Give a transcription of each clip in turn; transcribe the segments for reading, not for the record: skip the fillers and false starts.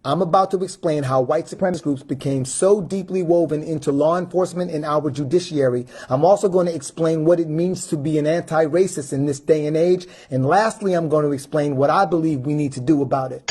I'm about to explain how white supremacist groups became so deeply woven into law enforcement and our judiciary. I'm also going to explain what it means to be an anti-racist in this day and age. And lastly, I'm going to explain what I believe we need to do about it.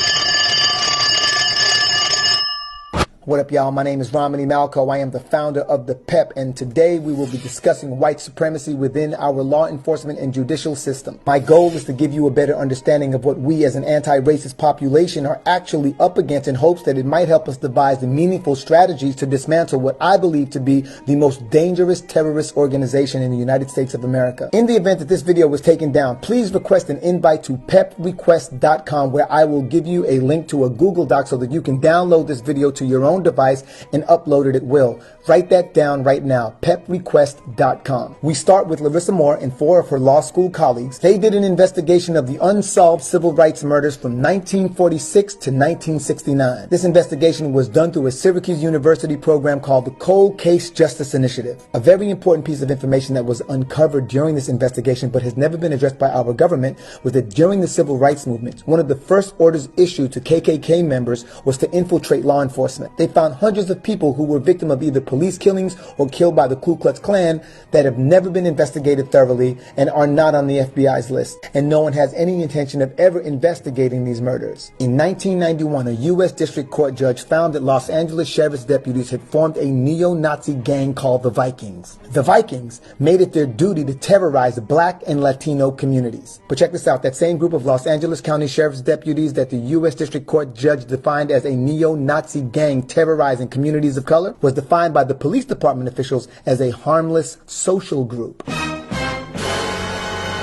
What up, y'all? My name is Romany Malco. I am the founder of the PEP, and today we will be discussing white supremacy within our law enforcement and judicial system. My goal is to give you a better understanding of what we as an anti-racist population are actually up against in hopes that it might help us devise the meaningful strategies to dismantle what I believe to be the most dangerous terrorist organization in the United States of America. In the event that this video was taken down, please request an invite to peprequest.com, where I will give you a link to a Google Doc so that you can download this video to your own device and upload it at will. Write that down right now, peprequest.com. We start with Larissa Moore and 4 of her law school colleagues. They did an investigation of the unsolved civil rights murders from 1946 to 1969. This investigation was done through a Syracuse University program called the Cold Case Justice Initiative. A very important piece of information that was uncovered during this investigation but has never been addressed by our government was that during the civil rights movement, one of the first orders issued to KKK members was to infiltrate law enforcement. They found hundreds of people who were victim of either police killings or killed by the Ku Klux Klan that have never been investigated thoroughly and are not on the FBI's list. And no one has any intention of ever investigating these murders. In 1991, a U.S. District Court judge found that Los Angeles sheriff's deputies had formed a neo-Nazi gang called the Vikings. The Vikings made it their duty to terrorize Black and Latino communities. But check this out, that same group of Los Angeles County sheriff's deputies that the U.S. District Court judge defined as a neo-Nazi gang terrorizing communities of color was defined by the police department officials as a harmless social group.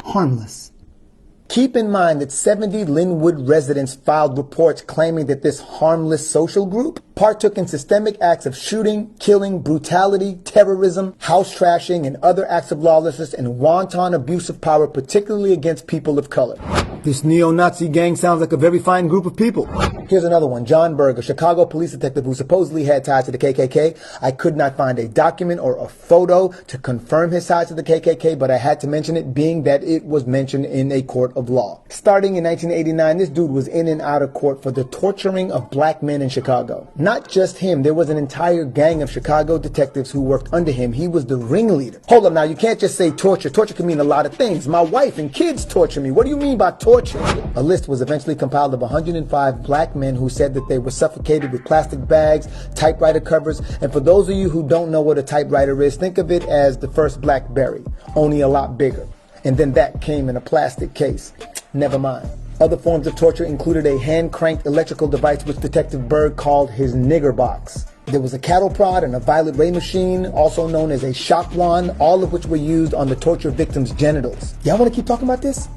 Harmless. Keep in mind that 70 Linwood residents filed reports claiming that this harmless social group partook in systemic acts of shooting, killing, brutality, terrorism, house trashing, and other acts of lawlessness and wanton abuse of power, particularly against people of color. This neo-Nazi gang sounds like a very fine group of people. Here's another one. John Berg, a Chicago police detective who supposedly had ties to the KKK. I could not find a document or a photo to confirm his ties to the KKK, but I had to mention it, being that it was mentioned in a court of law. Starting in 1989, this dude was in and out of court for the torturing of black men in Chicago. Not just him, there was an entire gang of Chicago detectives who worked under him. He was the ringleader. Hold up now, you can't just say torture. Torture can mean a lot of things. My wife and kids torture me. What do you mean by torture? A list was eventually compiled of 105 black men who said that they were suffocated with plastic bags, typewriter covers, and for those of you who don't know what a typewriter is, think of it as the first BlackBerry, only a lot bigger. And then that came in a plastic case. Never mind. Other forms of torture included a hand-cranked electrical device which Detective Berg called his nigger box. There was a cattle prod and a violet ray machine, also known as a shock wand, all of which were used on the torture victim's genitals. Y'all want to keep talking about this?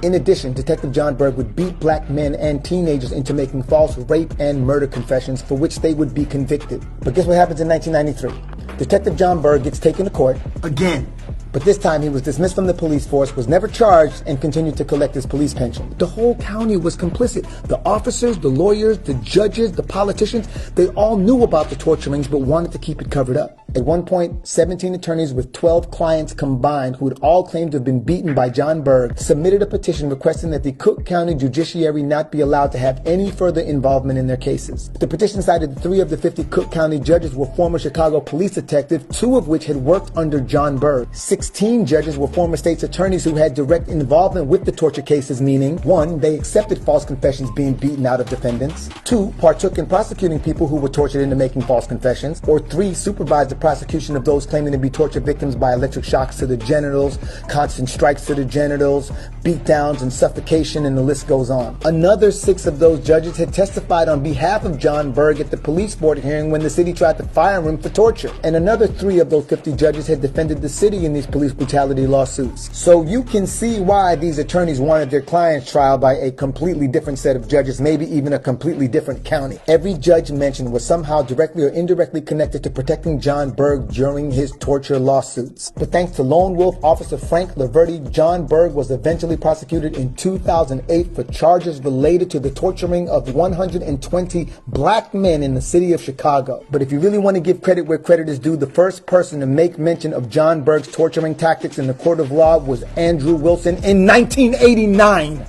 In addition, Detective John Berg would beat black men and teenagers into making false rape and murder confessions for which they would be convicted. But guess what happens in 1993? Detective John Berg gets taken to court again. But this time he was dismissed from the police force, was never charged, and continued to collect his police pension. The whole county was complicit. The officers, the lawyers, the judges, the politicians, they all knew about the torturings but wanted to keep it covered up. At one point, 17 attorneys with 12 clients combined, who had all claimed to have been beaten by John Berg, submitted a petition requesting that the Cook County judiciary not be allowed to have any further involvement in their cases. The petition cited that 3 of the 50 Cook County judges were former Chicago police detectives, 2 of which had worked under John Berg. 16 judges were former state's attorneys who had direct involvement with the torture cases, meaning 1, they accepted false confessions being beaten out of defendants, 2, partook in prosecuting people who were tortured into making false confessions, or 3, supervised the prosecution of those claiming to be torture victims by electric shocks to the genitals, constant strikes to the genitals, beatdowns and suffocation, and the list goes on. Another 6 of those judges had testified on behalf of John Berg at the police board hearing when the city tried to fire him for torture. And another 3 of those 50 judges had defended the city in these police brutality lawsuits. So you can see why these attorneys wanted their clients trial by a completely different set of judges, maybe even a completely different county. Every judge mentioned was somehow directly or indirectly connected to protecting John Berg during his torture lawsuits. But thanks to lone wolf officer Frank Laverty, John Berg was eventually prosecuted in 2008 for charges related to the torturing of 120 black men in the city of Chicago. But if you really want to give credit where credit is due, the first person to make mention of John Berg's torturing tactics in the court of law was Andrew Wilson in 1989.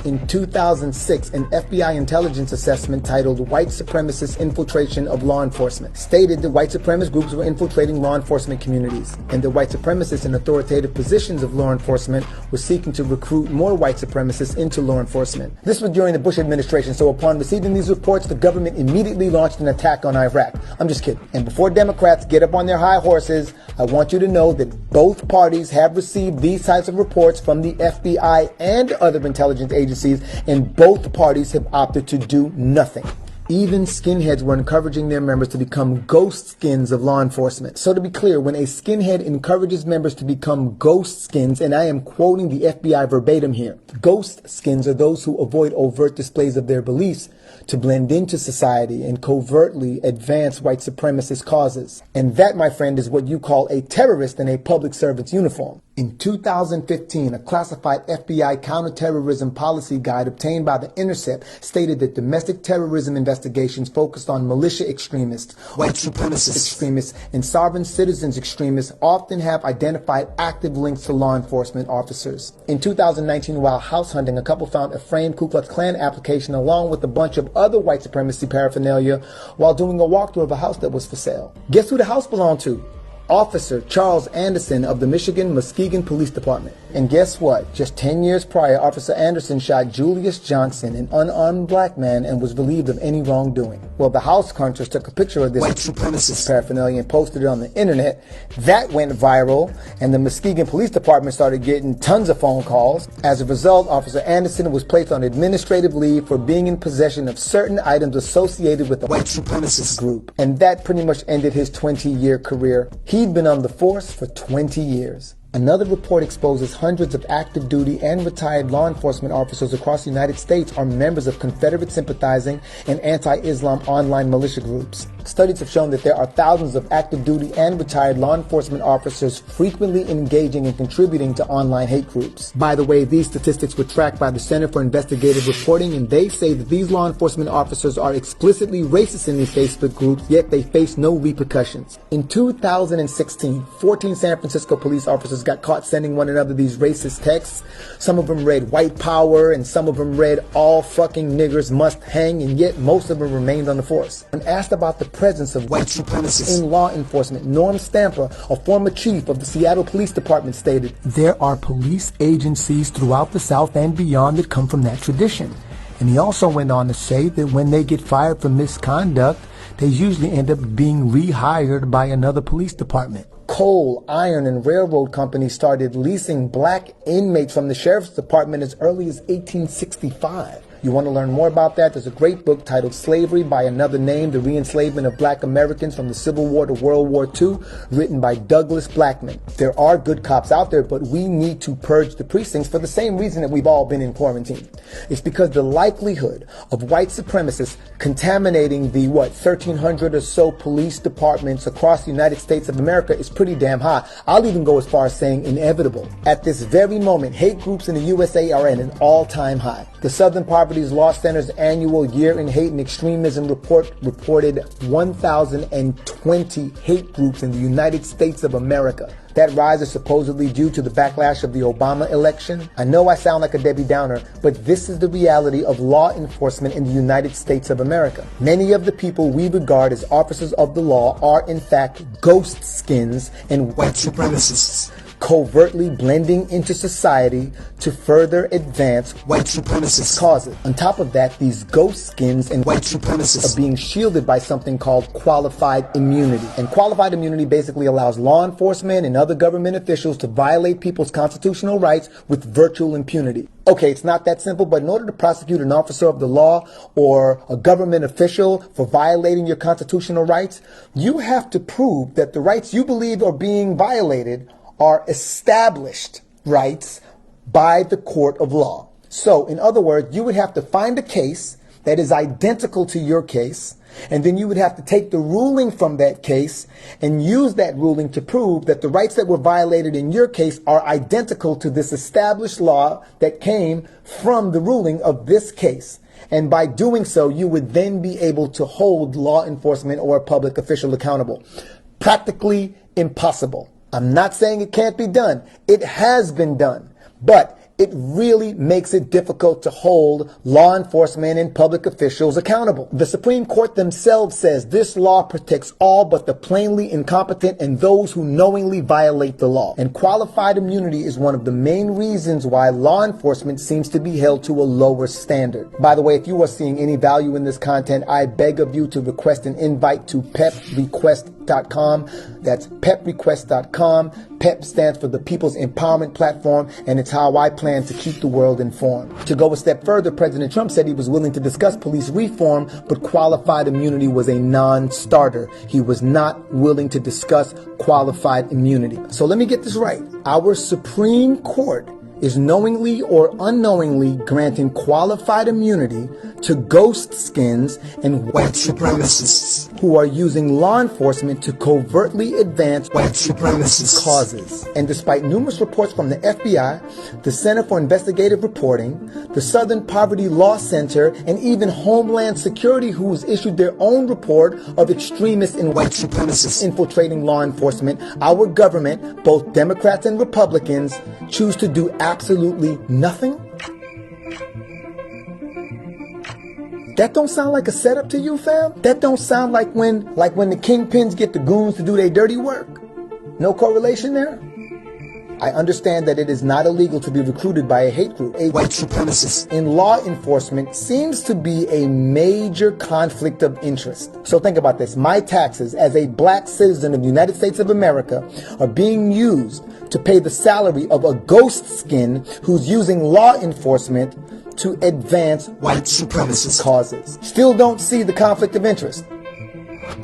In 2006, an FBI intelligence assessment titled White Supremacist Infiltration of Law Enforcement stated that white supremacist groups were infiltrating law enforcement communities, and that white supremacists in authoritative positions of law enforcement were seeking to recruit more white supremacists into law enforcement. This was during the Bush administration, so upon receiving these reports, the government immediately launched an attack on Iraq. I'm just kidding. And before Democrats get up on their high horses, I want you to know that both parties have received these types of reports from the FBI and other intelligence agencies, and both parties have opted to do nothing. Even skinheads were encouraging their members to become ghost skins of law enforcement. So to be clear, when a skinhead encourages members to become ghost skins, and I am quoting the FBI verbatim here, ghost skins are those who avoid overt displays of their beliefs to blend into society and covertly advance white supremacist causes. And that, my friend, is what you call a terrorist in a public servant's uniform. In 2015, a classified FBI counterterrorism policy guide obtained by The Intercept stated that domestic terrorism investigations focused on militia extremists, white supremacist extremists, and sovereign citizens extremists often have identified active links to law enforcement officers. In 2019, while house hunting, a couple found a framed Ku Klux Klan application along with a bunch of other white supremacy paraphernalia while doing a walkthrough of a house that was for sale. Guess who the house belonged to? Officer Charles Anderson of the Michigan Muskegon Police Department. And guess what? Just 10 years prior, Officer Anderson shot Julius Johnson, an unarmed black man, and was relieved of any wrongdoing. Well, the house hunters took a picture of this white supremacist paraphernalia and posted it on the internet. That went viral, and the Muskegon Police Department started getting tons of phone calls. As a result, Officer Anderson was placed on administrative leave for being in possession of certain items associated with the white supremacist group. And that pretty much ended his 20-year career. He'd been on the force for 20 years. Another report exposes hundreds of active duty and retired law enforcement officers across the United States are members of Confederate sympathizing and anti-Islam online militia groups. Studies have shown that there are thousands of active duty and retired law enforcement officers frequently engaging and contributing to online hate groups. By the way, these statistics were tracked by the Center for Investigative Reporting, and they say that these law enforcement officers are explicitly racist in these Facebook groups, yet they face no repercussions. In 2016, 14 San Francisco police officers got caught sending one another these racist texts. Some of them read white power, and some of them read all fucking niggers must hang, and yet most of them remained on the force. When asked about the presence of white supremacists in law enforcement, Norm Stamper, a former chief of the Seattle Police Department, stated, "There are police agencies throughout the South and beyond that come from that tradition." And he also went on to say that when they get fired for misconduct, they usually end up being rehired by another police department. Coal, iron, and railroad companies started leasing black inmates from the sheriff's department as early as 1865. You want to learn more about that? There's a great book titled Slavery by Another Name, The Re-Enslavement of Black Americans from the Civil War to World War II, written by Douglas Blackman. There are good cops out there, but we need to purge the precincts for the same reason that we've all been in quarantine. It's because the likelihood of white supremacists contaminating the, 1,300 or so police departments across the United States of America is pretty damn high. I'll even go as far as saying inevitable. At this very moment, hate groups in the USA are at an all-time high. The Southern Poverty Law Center's annual Year in Hate and Extremism report reported 1,020 hate groups in the United States of America. That rise is supposedly due to the backlash of the Obama election. I know I sound like a Debbie Downer, but this is the reality of law enforcement in the United States of America. Many of the people we regard as officers of the law are in fact ghost skins and white supremacists, covertly blending into society to further advance white supremacist causes. On top of that, these ghost skins and white supremacists are being shielded by something called qualified immunity. And qualified immunity basically allows law enforcement and other government officials to violate people's constitutional rights with virtual impunity. Okay, it's not that simple, but in order to prosecute an officer of the law or a government official for violating your constitutional rights, you have to prove that the rights you believe are being violated are established rights by the court of law. So, in other words, you would have to find a case that is identical to your case, and then you would have to take the ruling from that case and use that ruling to prove that the rights that were violated in your case are identical to this established law that came from the ruling of this case. And by doing so, you would then be able to hold law enforcement or a public official accountable. Practically impossible. I'm not saying it can't be done. It has been done. But it really makes it difficult to hold law enforcement and public officials accountable. The Supreme Court themselves says this law protects all but the plainly incompetent and those who knowingly violate the law. And qualified immunity is one of the main reasons why law enforcement seems to be held to a lower standard. By the way, if you are seeing any value in this content, I beg of you to request an invite to peprequest.com. That's peprequest.com. PEP stands for the People's Empowerment Platform, and it's how I plan to keep the world informed. To go a step further, President Trump said he was willing to discuss police reform, but qualified immunity was a non-starter. He was not willing to discuss qualified immunity. So let me get this right. Our Supreme Court is knowingly or unknowingly granting qualified immunity to ghost skins and white supremacists who are using law enforcement to covertly advance white supremacist causes. And despite numerous reports from the FBI, the Center for Investigative Reporting, the Southern Poverty Law Center, and even Homeland Security, who's issued their own report of extremists and white supremacists infiltrating law enforcement, our government, both Democrats and Republicans, choose to do absolutely nothing? That don't sound like a setup to you, fam? That don't sound like when the kingpins get the goons to do their dirty work? No correlation there? I understand that it is not illegal to be recruited by a hate group. A white supremacist in law enforcement seems to be a major conflict of interest. So think about this. My taxes as a black citizen of the United States of America are being used to pay the salary of a ghost skin who's using law enforcement to advance white supremacist causes. Still don't see the conflict of interest.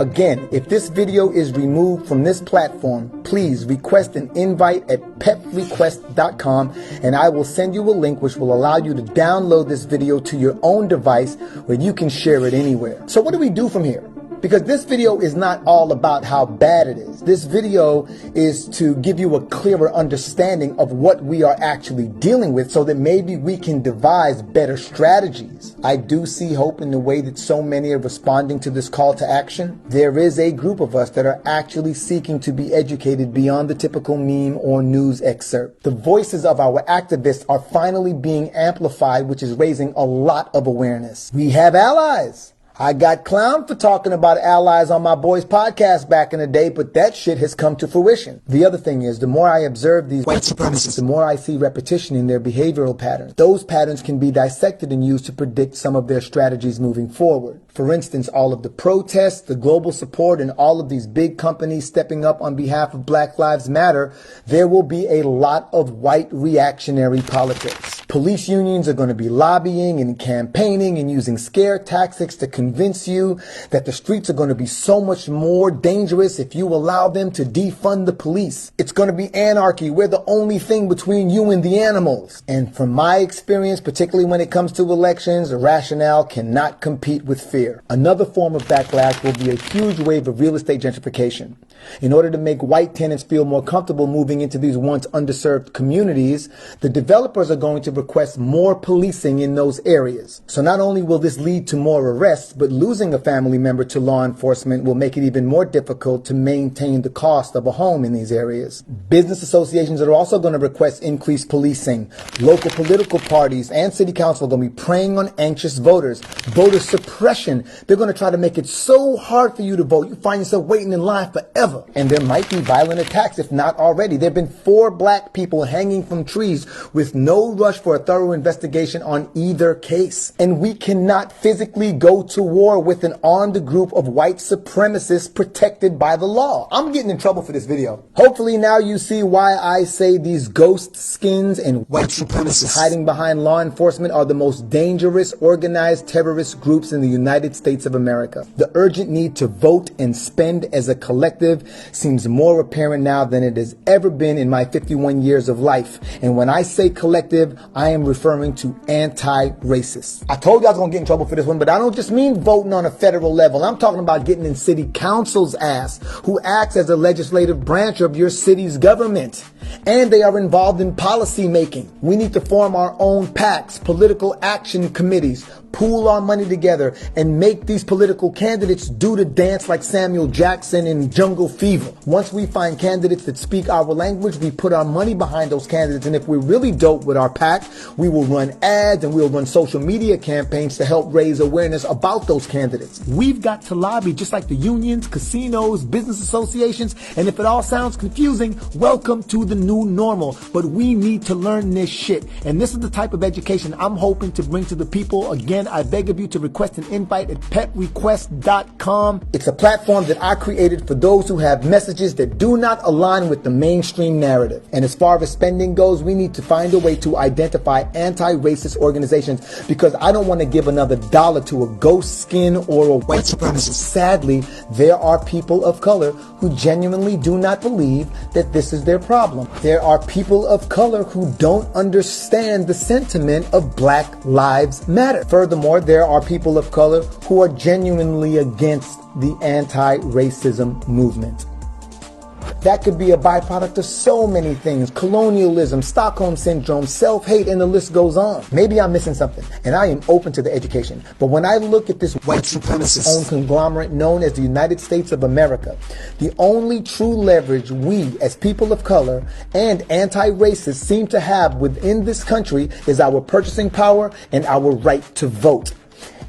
Again, if this video is removed from this platform, please request an invite at peprequest.com and I will send you a link which will allow you to download this video to your own device where you can share it anywhere. So what do we do from here? Because this video is not all about how bad it is. This video is to give you a clearer understanding of what we are actually dealing with so that maybe we can devise better strategies. I do see hope in the way that so many are responding to this call to action. There is a group of us that are actually seeking to be educated beyond the typical meme or news excerpt. The voices of our activists are finally being amplified, which is raising a lot of awareness. We have allies. I got clowned for talking about allies on my boys podcast back in the day, but that shit has come to fruition. The other thing is, the more I observe these white supremacists, the more I see repetition in their behavioral patterns. Those patterns can be dissected and used to predict some of their strategies moving forward. For instance, all of the protests, the global support, and all of these big companies stepping up on behalf of Black Lives Matter, there will be a lot of white reactionary politics. Police unions are going to be lobbying and campaigning and using scare tactics to convince you that the streets are going to be so much more dangerous if you allow them to defund the police. It's going to be anarchy. We're the only thing between you and the animals. And from my experience, particularly when it comes to elections, the rationale cannot compete with fear. Another form of backlash will be a huge wave of real estate gentrification. In order to make white tenants feel more comfortable moving into these once underserved communities, the developers are going to request more policing in those areas. So not only will this lead to more arrests, but losing a family member to law enforcement will make it even more difficult to maintain the cost of a home in these areas. Business associations are also going to request increased policing. Local political parties and city council are going to be preying on anxious voters. Voter suppression. They're going to try to make it so hard for you to vote. You find yourself waiting in line forever. And there might be violent attacks, if not already. There have been 4 black people hanging from trees with no rush for a thorough investigation on either case. And we cannot physically go to war with an armed group of white supremacists protected by the law. I'm getting in trouble for this video. Hopefully now you see why I say these ghost skins and white supremacists hiding behind law enforcement are the most dangerous organized terrorist groups in the United States of America. The urgent need to vote and spend as a collective seems more apparent now than it has ever been in my 51 years of life. And when I say collective, I am referring to anti-racists. I told you I was going to get in trouble for this one, but I don't just mean voting on a federal level. I'm talking about getting in city council's ass, who acts as a legislative branch of your city's government. And they are involved in policy making. We need to form our own PACs, political action committees, pool our money together and make these political candidates do the dance like Samuel Jackson in Jungle Fever. Once we find candidates that speak our language, we put our money behind those candidates. And if we're really dope with our PAC, we will run ads and we'll run social media campaigns to help raise awareness about those candidates. We've got to lobby just like the unions, casinos, business associations. And if it all sounds confusing, welcome to the new normal. But we need to learn this shit. And this is the type of education I'm hoping to bring to the people. Again, I beg of you to request an invite at petrequest.com. It's a platform that I created for those who have messages that do not align with the mainstream narrative. And as far as spending goes, we need to find a way to identify anti-racist organizations, because I don't want to give another dollar to a ghost skin or a white supremacist. Sadly, there are people of color who genuinely do not believe that this is their problem. There are people of color who don't understand the sentiment of Black Lives Matter. Furthermore, there are people of color who are genuinely against the anti-racism movement. That could be a byproduct of so many things: colonialism, Stockholm syndrome, self-hate, and the list goes on. Maybe I'm missing something, and I am open to the education. But when I look at this white supremacist-owned conglomerate known as the United States of America, the only true leverage we, as people of color and anti-racists, seem to have within this country is our purchasing power and our right to vote.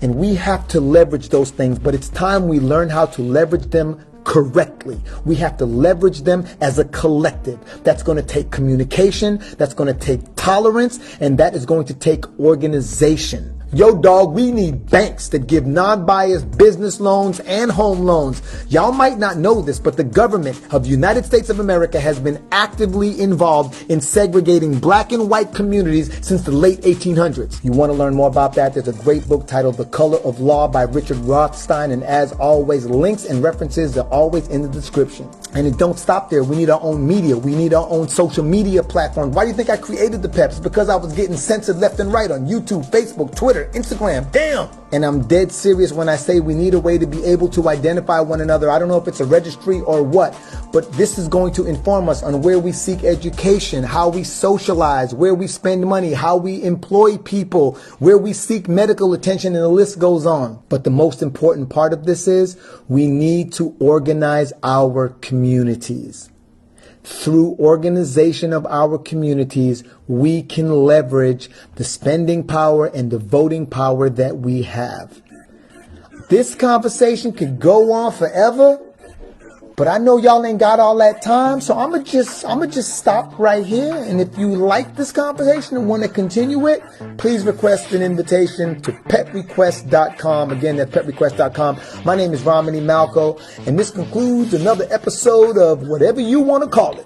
And we have to leverage those things, but it's time we learn how to leverage them correctly. We have to leverage them as a collective. That's going to take communication, that's going to take tolerance, and that is going to take organization. Yo, dog, we need banks that give non-biased business loans and home loans. Y'all might not know this, but the government of the United States of America has been actively involved in segregating black and white communities since the late 1800s. You want to learn more about that? There's a great book titled The Color of Law by Richard Rothstein. And as always, links and references are always in the description. And it don't stop there. We need our own media. We need our own social media platform. Why do you think I created the PEPs? Because I was getting censored left and right on YouTube, Facebook, Twitter, Instagram. Damn. And I'm dead serious when I say we need a way to be able to identify one another. I don't know if it's a registry or what, but this is going to inform us on where we seek education, how we socialize, where we spend money, how we employ people, where we seek medical attention, and the list goes on. But the most important part of this is we need to organize our communities. Through organization of our communities, we can leverage the spending power and the voting power that we have. This conversation could go on forever, but I know y'all ain't got all that time, so I'ma just stop right here. And if you like this conversation and want to continue it, please request an invitation to petrequest.com. Again, that's petrequest.com. My name is Romany Malco, and this concludes another episode of whatever you want to call it.